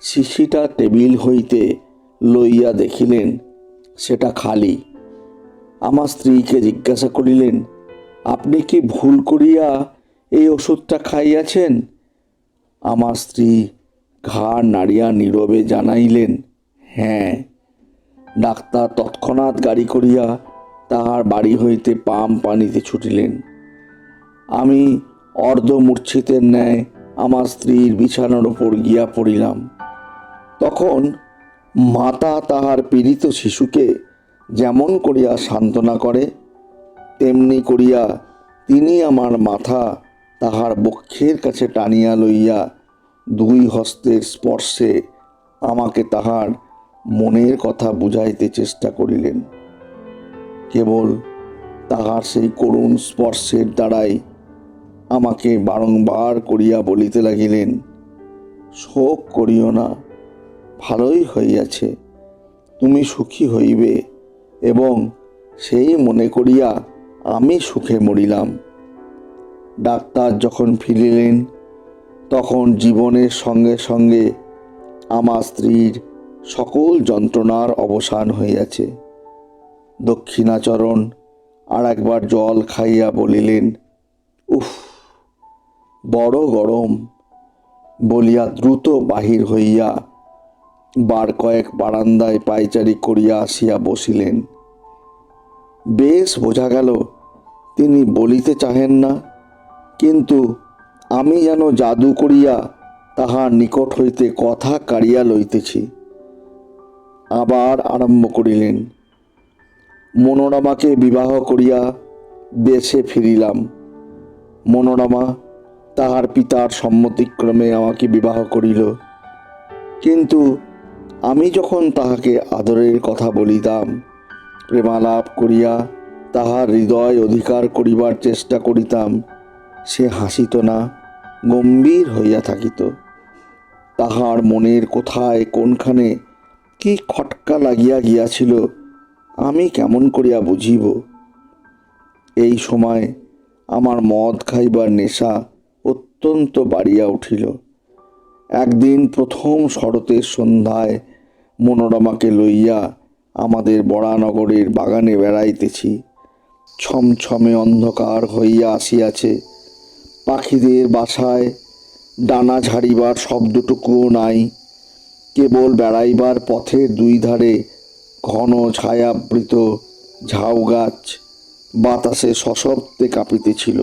শিশিটা টেবিল হইতে লইয়া দেখিলেন সেটা খালি। আমার স্ত্রীকে জিজ্ঞাসা করিলেন, আপনি কি ভুল করিয়া এই ওষুধটা খাইয়াছেন? আমার স্ত্রী ঘাড় নাড়িয়া নীরবে জানাইলেন, হ্যাঁ। ডাক্তার তৎক্ষণাৎ গাড়ি করিয়া তাহার বাড়ি হইতে পানিতে ছুটিলেন। আমি অর্ধমূর্ছিতের ন্যায় আমার স্ত্রীর বিছানার ওপর গিয়া পড়িলাম। তখন মাতা তাহার পীড়িত শিশুকে যেমন করিয়া সান্ত্বনা করে, তেমনি করিয়া তিনি আমার মাথা তাহার বক্ষের কাছে টানিয়া লইয়া দুই হস্তের স্পর্শে আমাকে তাহার মনের কথা বুঝাইতে চেষ্টা করিলেন। কেবল তাহার সেই করুণ স্পর্শের দ্বারাই আমাকে বারংবার করিয়া বলিতে লাগিলেন, শোক করিও না, ভালোই হইয়াছে, তুমি সুখী হইবে। এবং সেই মনে করিয়া আমি সুখে মরিলাম। ডাক্তার যখন ফিরিলেন, তখন জীবনের সঙ্গে সঙ্গে আমার স্ত্রীর সকল যন্ত্রণার অবসান হইয়াছে। দক্ষিণাচরণ আর একবার জল খাইয়া বলিলেন, উফ, বড় গরম। বলিয়া দ্রুত বাহির হইয়া বার কয়েক বারান্দায় পায়চারি করিয়া আসিয়া বসিলেন। বেশ বোঝা গেল তিনি বলিতে চাহেন না, কিন্তু আমি যেন জাদু করিয়া তাহার নিকট হইতে কথা কাড়িয়া লইতেছি। আবার আরম্ভ করিলেন, মনোরমাকে বিবাহ করিয়া দেশে ফিরিলাম। মনোরমা তাহার পিতার সম্মতিক্রমে আমাকে বিবাহ করিল। কিন্তু আমি যখন তাহাকে আদরের কথা বলিতাম, প্রেমালাপ করিয়া তাহার হৃদয় অধিকার করিবার চেষ্টা করিতাম, সে হাসিত না, গম্ভীর হইয়া থাকিত। তাহার মনের কোথায় কোনখানে কি খটকা লাগিয়া গিয়াছিল আমি কেমন করিয়া বুঝিব। এই সময় আমার মদ খাইবার নেশা অত্যন্ত বাড়িয়া উঠিল। একদিন প্রথম শরতের সন্ধ্যায় মনোরমাকে লইয়া আমাদের বরানগরের বাগানে বেড়াইতেছি। ছমছমে অন্ধকার হইয়া আসিয়াছে। পাখিদের বাসায় ডানা ঝাড়িবার শব্দটুকুও নাই। কেবল বেড়াইবার পথের দুই ধারে ঘন ছায়াবৃত ঝাউ গাছ বাতাসে সশব্দে কাঁপিতেছিল।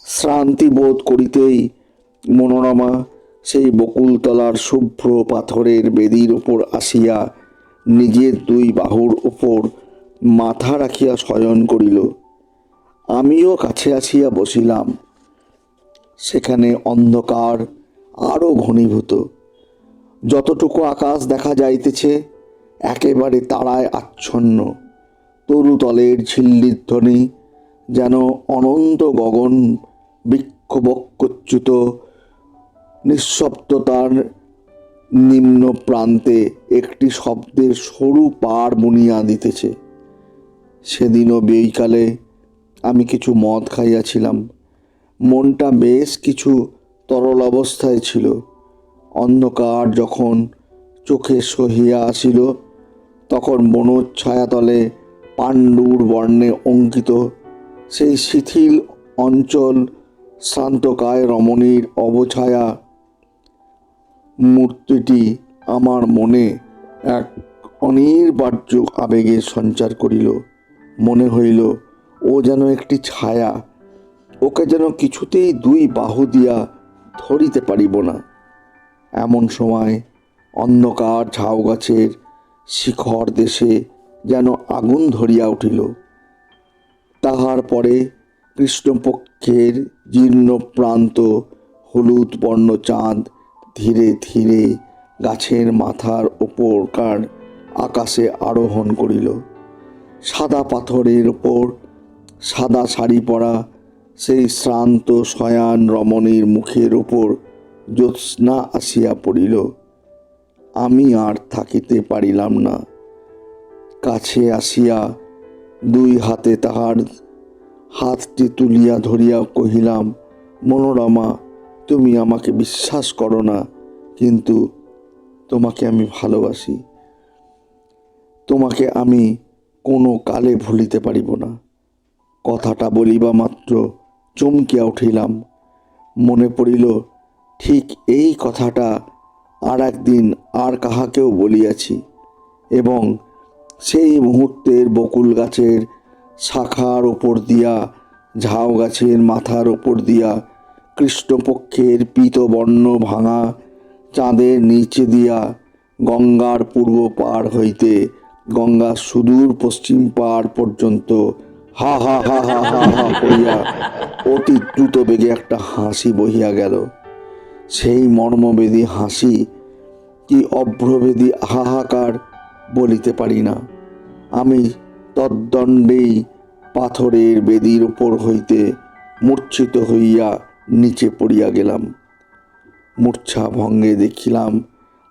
শ্রান্তি বোধ করিতেই মনোরমা সেই বকুলতলার শুভ্র পাথরের বেদির উপর আসিয়া নিজের দুই বাহুর উপর মাথা রাখিয়া শয়ন করিল। আমিও কাছে আসিয়া বসিলাম। সেখানে অন্ধকার আরও ঘনীভূত। যতটুকু আকাশ দেখা যাইতেছে একেবারে তারায় আচ্ছন্ন। তরুতলের ঝিল্লির ধ্বনি যেন অনন্ত গগন বৃক্ষবক্ষচ্যুত নিঃশব্দতার নিম্ন প্রান্তে একটি শব্দের সরু পাড় বুনিয়া দিতেছে। সেদিনও বিকালে আমি কিছু মদ খাইয়াছিলাম। মনটা বেশ কিছু তরল অবস্থায় ছিল। অন্ধকার যখন চোখে সহিয়া আসিল তখন বনচ্ছায়াতলে পাণ্ডুর বর্ণে অঙ্কিত সেই শিথিল অঞ্চল শান্তকায় রমণীর অবছায়া মূর্তিটি আমার মনে এক অনির্বার্য আবেগের সঞ্চার করিল। মনে হইল ও যেন একটি ছায়া, ওকে যেন কিছুতেই দুই বাহু দিয়া ধরিতে পারিব না। এমন সময় অন্ধকার ঝাউ গাছের শিখর দেশে যেন আগুন ধরিয়া উঠিল। তাহার পরে কৃষ্ণপক্ষের জীর্ণ প্রান্ত হলুদ বর্ণ চাঁদ ধীরে ধীরে গাছের মাথার ওপরকার আকাশে আরোহণ করিল। সাদা পাথরের ওপর সাদা শাড়ি পরা সেই শ্রান্ত শয়ান রমণীর মুখের ওপর জ্যোৎস্না আসিয়া পড়িল। আমি আর থাকিতে পারিলাম না। কাছে আসিয়া দুই হাতে তাহার হাতটি তুলিয়া ধরিয়া কহিলাম, মনোরমা, তুমি আমাকে বিশ্বাস করো না, কিন্তু তোমাকে আমি ভালোবাসি। তোমাকে আমি কোনো কালে ভুলিতে পারিব না। কথাটা বলিবা মাত্র চমকিয়া উঠিলাম। মনে পড়িল ঠিক এই কথাটা আর একদিন আর কাহাকেও বলিয়াছি, এবং সেই মুহূর্তের বকুল গাছের শাখার ওপর দিয়া, ঝাউ গাছের মাথার ওপর দিয়া, কৃষ্ণপক্ষের পীতবর্ণ ভাঙা চাঁদের নিচে দিয়া, গঙ্গার পূর্ব পার হইতে গঙ্গার সুদূর পশ্চিম পার পর্যন্ত হা হা হা হা হা হা করিয়া অতি দ্রুত বেগে একটা হাসি বহিয়া গেল। সেই মর্মবেদী হাসি কি অভ্রভেদী হাহাকার বলিতে পারি না। আমি তদ্দণ্ডেই পাথরের বেদির উপর হইতে মূর্ছিত হইয়া নিচে পড়িয়া গেলাম। মূর্ছা ভঙ্গে দেখিলাম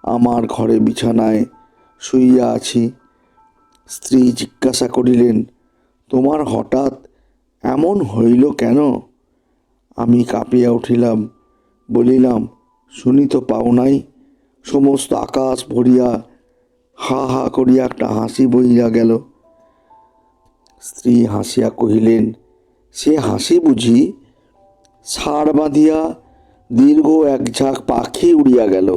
আমার ঘরে বিছানায় শুইয়া আছি। স্ত্রী জিজ্ঞাসা করিলেন, তোমার হঠাৎ এমন হইল কেন? আমি কাঁপিয়া উঠিলাম। বলিলাম, শুনি তো পাও নাই? সমস্ত আকাশ ভরিয়া হা হা করিয়া একটা হাসি বহিয়া গেল। স্ত্রী হাসিয়া কহিলেন, সে হাসি বুঝি? ছাড় বাঁধিয়া দীর্ঘ এক ঝাঁক পাখি উড়িয়া গেল,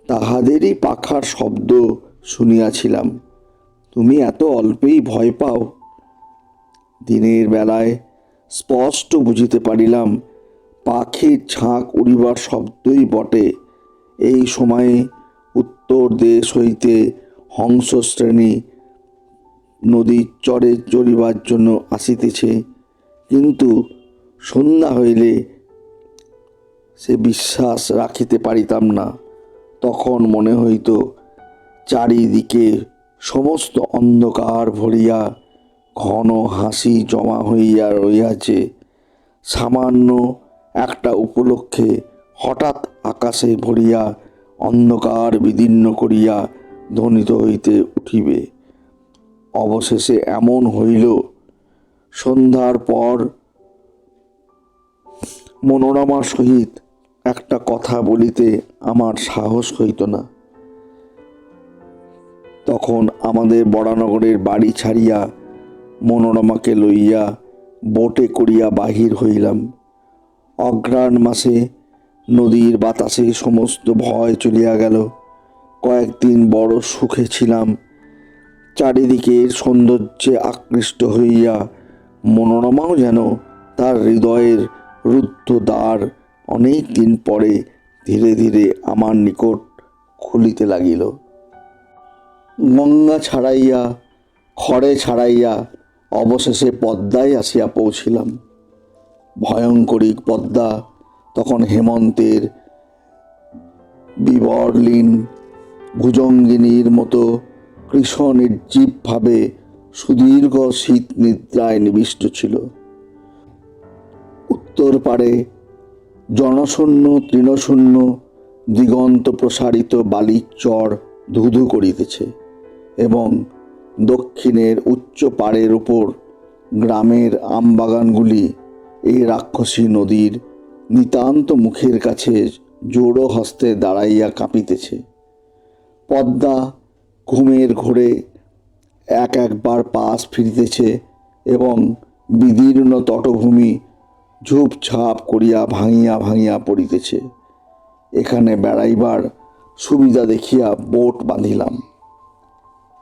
তাহাদেরই পাখার শব্দ শুনিয়াছিলাম। তুমি এত অল্পেই ভয় পাও? দিনের বেলায় স্পষ্ট বুঝিতে পারিলাম পাখির ঝাঁক উড়িবার শব্দই বটে। এই সময়ে উত্তর দেশ হইতে হংসশ্রেণী নদীর চরে চড়িবার জন্য আসিতেছে, কিন্তু সন্ধ্যা হইলে সে বিশ্বাস রাখিতে পারিতাম না। তখন মনে হইত চারিদিকে সমস্ত অন্ধকার ভরিয়া ঘন হাসি জমা হইয়া রহিয়াছে। সামান্য একটা উপলক্ষে হঠাৎ আকাশে ভরিয়া অন্ধকার বিদীর্ণ করিয়া ধ্বনিত হইতে উঠিবে। অবশেষে এমন হইল, সন্ধ্যার পর মনোরমার সহিত একটা কথা বলিতে আমার সাহস হইত না। তখন আমাদের বরানগরের বাড়ি ছাড়িয়া মনোরমাকে লইয়া বোটে করিয়া বাহির হইলাম। অঘ্রাণ মাসে নদীর বাতাসে সমস্ত ভয় চলিয়া গেল। কয়েকদিন বড় সুখে ছিলাম। চারিদিকের সৌন্দর্যে আকৃষ্ট হইয়া মনোরমাও যেন তার হৃদয়ের রুদ্ধ দ্বার অনেক দিন পরে ধীরে ধীরে আমার নিকট খুলিতে লাগিল। গঙ্গা ছাড়াইয়া, খড়ে ছাড়াইয়া অবশেষে পদ্মায় আসিয়া পৌঁছিলাম। ভয়ঙ্করী পদ্মা তখন হেমন্তের বিবর্লিন ভুজঙ্গিনীর মতো কৃষ্ণ নির্জীবভাবে সুদীর্ঘ শীত নিদ্রায় নিবিষ্ট ছিল। উত্তর পারে জনশূন্য তৃণশূন্য দিগন্ত প্রসারিত বালির চর ধুধু করিতেছে এবং দক্ষিণের উচ্চ পাড়ের উপর গ্রামের আমবাগানগুলি এই রাক্ষসী নদীর নিতান্ত মুখের কাছে জোড়ো হস্তে দাঁড়াইয়া কাঁপিতেছে। পদ্মা ঘুমের ঘোরে একবার পাশ ফিরিতেছে এবং বিদীর্ণ তটভূমি ঝুপঝাপ করিয়া ভাঙিয়া ভাঙিয়া পড়িতেছে। এখানে বেড়াইবার সুবিধা দেখিয়া বোট বাঁধিলাম।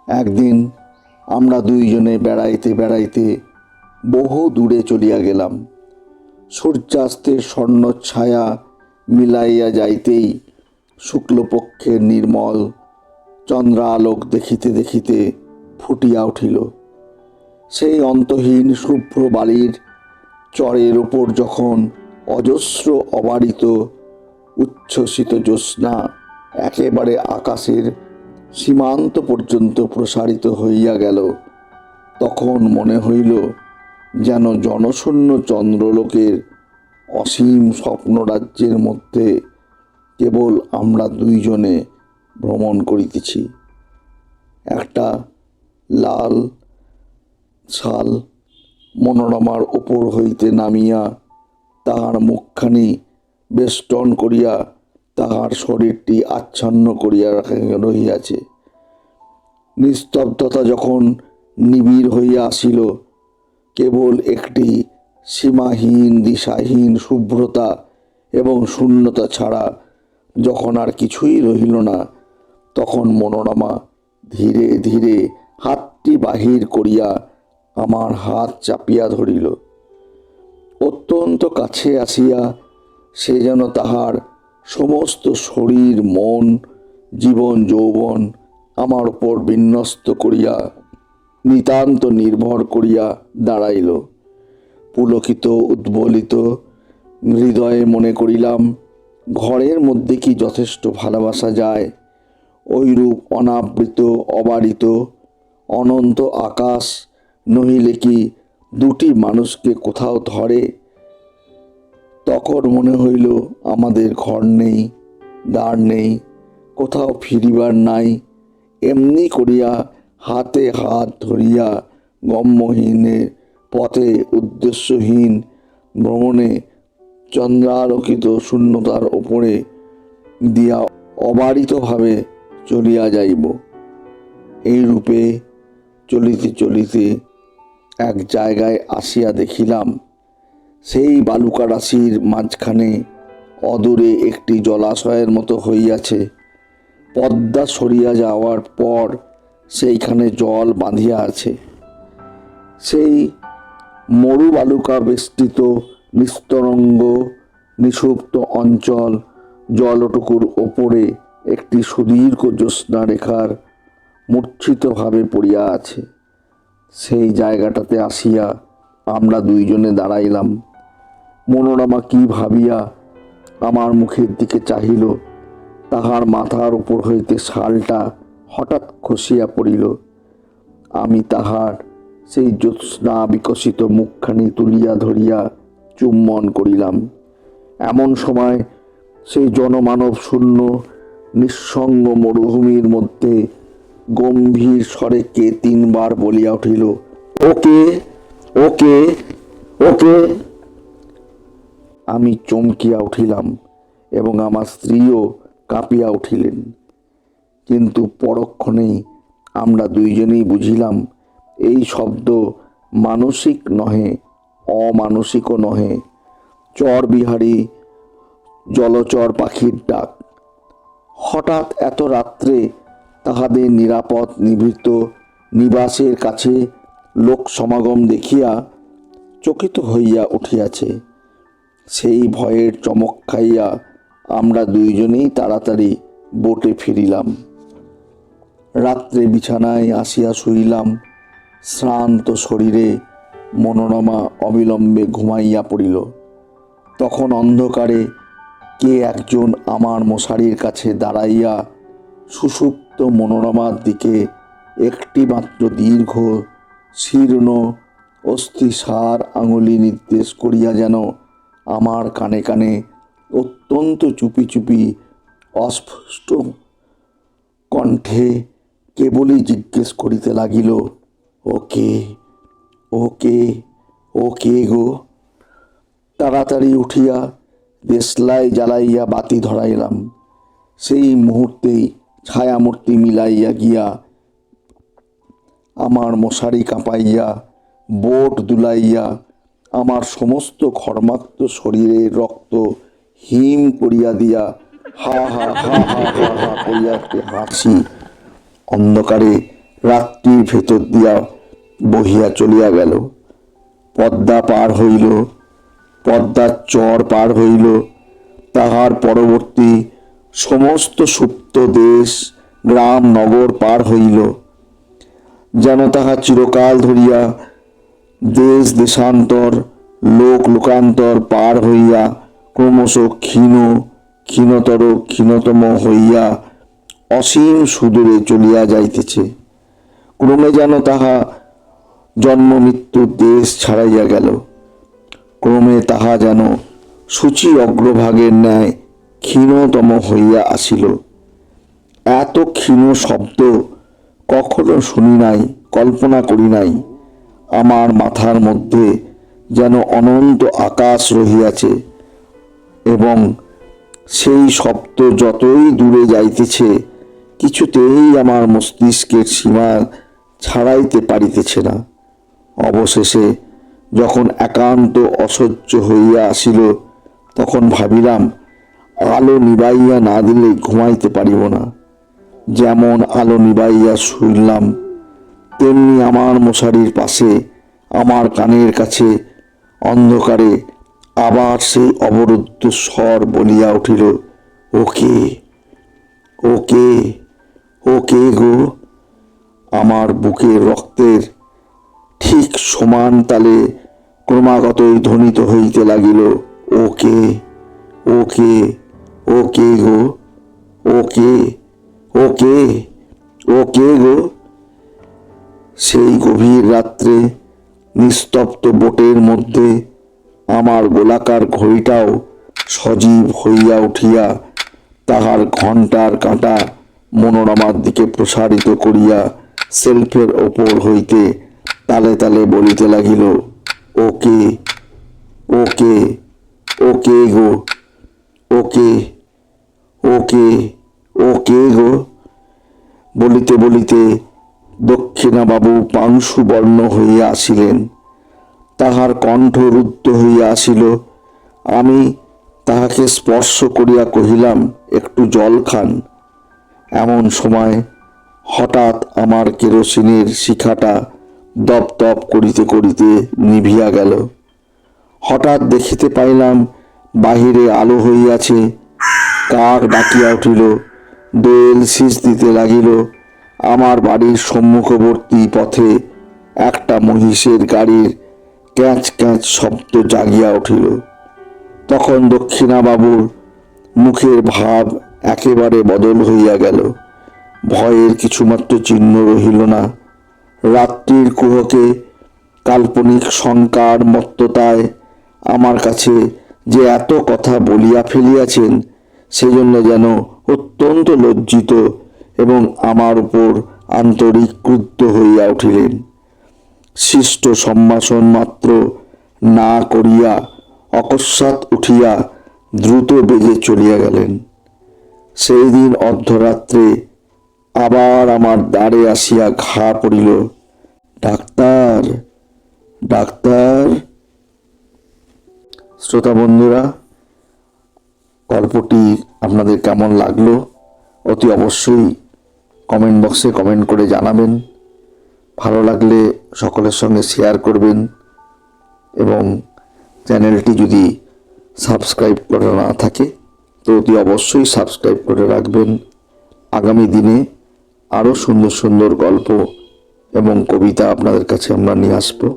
একদিন আমরা দুইজনে বেড়াইতে বেড়াইতে বহু দূরে চলিয়া গেলাম। সূর্যাস্তের স্বর্ণ ছায়া মিলাইয়া যাইতেই শুক্লপক্ষের নির্মল চন্দ্রালোক দেখিতে দেখিতে ফুটিয়া উঠিল। সেই অন্তহীন শুভ্র বালির চরের ওপর যখন অজস্র অবারিত উচ্ছ্বসিত জ্যোৎস্না একেবারে আকাশের সীমান্ত পর্যন্ত প্রসারিত হইয়া গেল, তখন মনে হইল যেন জনশূন্য চন্দ্রলোকের অসীম স্বপ্নরাজ্যের মধ্যে কেবল আমরা দুইজনে ভ্রমণ করিতেছি। একটা লাল শাল মনোরমার উপর হইতে নামিয়া তাহার মুখখানি বেষ্টন করিয়া তাহার শরীরটি আচ্ছন্ন করিয়া রহিয়াছে। নিস্তব্ধতা যখন নিবিড় হইয়া আসিল, কেবল একটি সীমাহীন দিশাহীন শুভ্রতা এবং শূন্যতা ছাড়া যখন আর কিছুই রহিল না, তখন মনোরমা ধীরে ধীরে হাতটি বাহির করিয়া আমার হাত চাপিয়া ধরিল। অত্যন্ত কাছে আসিয়া সে যেন তাহার সমস্ত শরীর মন জীবন যৌবন আমার উপর বিন্যস্ত করিয়া নিতান্ত নির্ভর করিয়া দাঁড়াইল। পুলকিত উদ্বলিত হৃদয়ে মনে করিলাম, ঘরের মধ্যে কি যথেষ্ট ভালোবাসা যায়? ওইরূপ অনাবৃত অবারিত অনন্ত আকাশ নহিলে কি দুটি মানুষকে কোথাও ধরে? তখন মনে হইল আমাদের ঘর নেই, দ্বার নেই, কোথাও ফিরিবার নাই। এমনি করিয়া হাতে হাত ধরিয়া গম্যহীনের পথে উদ্দেশ্যহীন ভ্রমণে চন্দ্রালোকিত শূন্যতার ওপরে দিয়া অবারিতভাবে চলিয়া যাইব। এই রূপে চলিতে চলিতে এক জায়গায় আসিয়া দেখিলাম, সেই বালুকা রাশির মাঝখানে অদূরে একটি জলাশয়ের মতো হইয়াছে। পদ্মা সরিয়া যাওয়ার পর সেইখানে জল বাঁধিয়া আছে। সেই মরু বালুকা বেষ্টিত নিস্তরঙ্গ নিষুপ্ত অঞ্চল জলটুকুর ওপরে একটি সুদীর্ঘ জ্যোৎস্না রেখার মূর্ছিতভাবে পড়িয়া আছে। সেই জায়গাটাতে আসিয়া আমরা দুইজনে দাঁড়াইলাম। মনোরমা কি ভাবিয়া আমার মুখের দিকে চাহিল, তাহার মাথার উপর হইতে শালটা হঠাৎ খসিয়া পড়িল। আমি তাহার সেই জ্যোৎস্না বিকশিত মুখখানি তুলিয়া ধরিয়া চুম্বন করিলাম। এমন সময় সেই জনমানব শূন্য নিঃসঙ্গ মরুভূমির মধ্যে গম্ভীর স্বরে কে 3বার বলিয়া উঠিল, ওকে ওকে ওকে। আমি চমকিয়া উঠিলাম এবং আমার স্ত্রীও কাঁপিয়া উঠিলেন। কিন্তু পরক্ষণেই আমরা দুইজনেই বুঝিলাম এই শব্দ মানসিক নহে, অমানসিকও নহে, চরবিহারী জলচর পাখির ডাক। হঠাৎ এত রাত্রে তাহাদের নিরাপদ নিভৃত নিবাসের কাছে লোক সমাগম দেখিয়া চকিত হইয়া উঠিয়াছে। সেই ভয়ের চমক খাইয়া আমরা দুইজনেই তাড়াতাড়ি বোটে ফিরিলাম। রাত্রে বিছানায় আসিয়া শুইলাম। শ্রান্ত শরীরে মনোরমা অবিলম্বে ঘুমাইয়া পড়িল। তখন অন্ধকারে কে একজন আমার মশারির কাছে দাঁড়াইয়া সুষুপ্ত মনোরমার দিকে একটি মাত্র দীর্ঘ শীর্ণ অস্থিসার আঙুলি নির্দেশ করিয়া যেন আমার কানে কানে অত্যন্ত চুপি চুপি অস্পষ্ট কণ্ঠে কেবলই জিজ্ঞেস করিতে লাগিল, ওকে ওকে ওকে গো। তাড়াতাড়ি উঠিয়া দেশলাই জ্বালাইয়া বাতি ধরাইলাম। সেই মুহূর্তেই ছায়ামূর্তি মিলাইয়া গিয়া আমার মশারি কাঁপাইয়া বোট দুলাইয়া আমার সমস্ত ঘর্মাক্ত শরীরের রক্ত হিম করিয়া দিয়া হা হা হা হা হা হা করিয়া একটি হাসি অন্ধকারে রাত্রির ভেতর দিয়া বহিয়া চলিয়া গেল। পদ্মা পার হইল, পদ্মার চর পার হইল, তাহার পরবর্তী সমস্ত সুপ্ত দেশ গ্রাম নগর পার হইল। যেন তাহা চিরকাল ধরিয়া দেশ দেশান্তর লোক লোকান্তর পার হইয়া ক্রমশ ক্ষীণতর ক্ষীণতম হইয়া অসীম সুদূরে চলিয়া যাইতেছে। ক্রমে যেন তাহা জন্ম মৃত্যুর দেশ ছাড়াইয়া গেল। ক্রমে তাহা যেন সূচি অগ্রভাগের ন্যায় ক্ষীণতম হইয়া আসিল। এত ক্ষীণ শব্দ কখনো শুনি নাই, কল্পনা করি নাই। আমার মাথার মধ্যে যেন অনন্ত আকাশ রহিয়াছে এবং সেই শব্দ যতই দূরে যাইতেছে কিছুতেই আমার মস্তিষ্কের সীমা ছাড়াইতে পারিতেছে না। অবশেষে যখন একান্ত অসহ্য হইয়া আসিল তখন ভাবিলাম আলো নিবাইয়া না দিলে ঘুমাইতে পারিব না। যেমন আলো নিবাইয়া শুইলাম তেমনি আমার মশারির পাশে আমার কানের কাছে অন্ধকারে আবার সেই অবরুদ্ধ স্বর বলিয়া উঠিল, ওকে ওকে ওকে গো। আমার বুকের রক্তের ঠিক সমান তালে ক্রমাগতই ধ্বনিত হইতে লাগিল, ওকে ওকে ওকে গো, ওকে ওকে ওকে গো। সেই গভীর রাত্রে নিস্তব্ধ বোটের মধ্যে আমার গোলাকার ঘড়িটাও সজীব হইয়া উঠিয়া তাহার ঘণ্টার কাঁটা মনোরমার দিকে প্রসারিত করিয়া সেলফের ওপর হইতে তালে তালে বলিতে লাগিল, ওকে ওকে ওকে গো, ওকে ওকে ওকে গো। বলিতে বলিতে দক্ষিণাবাবু পাংশুবর্ণ হইয়া আসিলেন। তাহার কণ্ঠ রুদ্ধ হইয়া আসিল। আমি তাহাকে স্পর্শ করিয়া কহিলাম, একটু জল খান। এমন সময় হঠাৎ আমার কেরোসিনের শিখাটা দপ দপ করিতে করিতে নিভিয়া গেল। হঠাৎ দেখিতে পাইলাম বাহিরে আলো হইয়াছে। কাক ডাকিয়া উঠিল, দোয়েল শীষ দিতে লাগিল। আমার বাড়ির সম্মুখবর্তী পথে একটা মহিষের গাড়ির ক্যাঁচ ক্যাঁচ শব্দ জাগিয়া উঠিল। তখন দক্ষিণাবাবুর মুখের ভাব একেবারে বদল হইয়া গেল। ভয়ের কিছুমাত্র চিহ্ন রহিল না। রাত্রির কুহকে কাল্পনিক শঙ্কার মত্ততায় আমার কাছে যে এত কথা বলিয়া ফেলিয়াছেন সেজন্য যেন অত্যন্ত লজ্জিত এবং আমার উপর আন্তরিক ক্রুদ্ধ হইয়া উঠিলেন। শিষ্ট সম্ভাষণ মাত্র না করিয়া অকস্মাৎ উঠিয়া দ্রুত বেগে চলিয়া গেলেন। সেই দিন অর্ধরাত্রে আবার আমার দ্বারে আসিয়া ঘা পড়িল, ডাক্তার, ডাক্তার। শ্রোতা বন্ধুরা, গল্পটি আপনাদের কেমন লাগলো অতি অবশ্যই কমেন্ট বক্সে কমেন্ট করে জানাবেন। ভালো লাগলে সকলের সঙ্গে শেয়ার করবেন এবং চ্যানেলটি যদি সাবস্ক্রাইব করা না থাকে তো অতি অবশ্যই সাবস্ক্রাইব করে রাখবেন। আগামী দিনে আরও সুন্দর সুন্দর গল্প এবং কবিতা আপনাদের কাছে আমরা নিয়ে আসবো।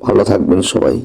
ভালো থাকবেন সবাই।